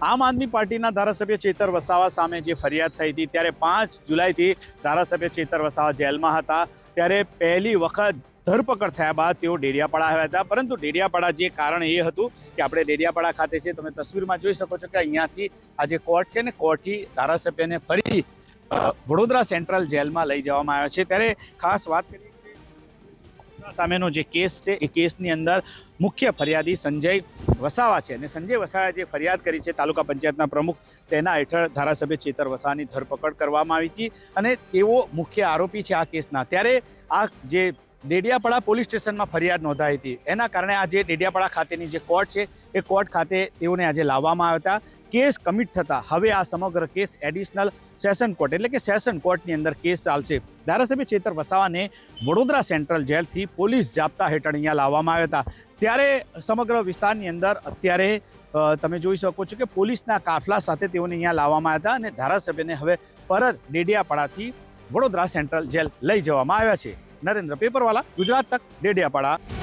આમ આદમી પાર્ટીના ધારાસભ્ય ચેતર વસાવા સામે જે ફરિયાદ થઈ હતી ત્યારે 5 જુલાઈથી ધારાસભ્ય ચેતર વસાવા જેલમાં હતા। ત્યારે પહેલી વખત ધરપકડ થયા બાદ તેઓ ડેડિયાપાડા આવ્યા હતા। પરંતુ ડેડિયાપાડા જે કારણ એ હતું કે આપણે ડેડિયાપાડા ખાતે છે, તમે તસવીરમાં જોઈ શકો છો કે અહીંયાથી આ જે કોર્ટ છે ને, કોર્ટથી ધારાસભ્યને ફરી વડોદરા સેન્ટ્રલ જેલમાં લઈ જવામાં આવ્યા છે। ત્યારે ખાસ વાત કરીએ સામેનો જે કેસ છે એ કેસની અંદર મુખ્ય ફરિયાદી સંજય વસાવા છે અને સંજય વસાવાએ જે ફરિયાદ કરી છે તાલુકા પંચાયતના પ્રમુખ, તેના હેઠળ ધારાસભ્ય ચેતર વસાવાની ધરપકડ કરવામાં આવી હતી અને તેઓ મુખ્ય આરોપી છે આ કેસના। ત્યારે આ જે ડેડિયાપાડા પોલીસ સ્ટેશનમાં ફરિયાદ નોંધાઈ હતી, એના કારણે આ જે ડેડિયાપાડા ખાતેની જે કોર્ટ છે એ કોર્ટ ખાતે તેઓને આજે લાવવામાં આવ્યા હતા। કેસ કમિટ થતાં હવે આ સમગ્ર કેસ એડિશનલ સેશન કોર્ટ એટલે કે સેશન કોર્ટની અંદર કેસ ચાલશે। ધારાસભ્ય ચેતર વસાવાને વડોદરા સેન્ટ્રલ જેલથી પોલીસ જાપ્તા હેઠળ અહીંયા લાવવામાં આવ્યા હતા। ત્યારે સમગ્ર વિસ્તારની અંદર અત્યારે તમે જોઈ શકો છો કે પોલીસના કાફલા સાથે તેઓને અહીંયા લાવવામાં આવ્યા હતા અને ધારાસભ્યને હવે પરત ડેડિયાપાડાથી વડોદરા સેન્ટ્રલ જેલ લઈ જવામાં આવ્યા છે। નરેન્દ્ર પેપરવાલા, ગુજરાત તક, ડેડિયાપાડા।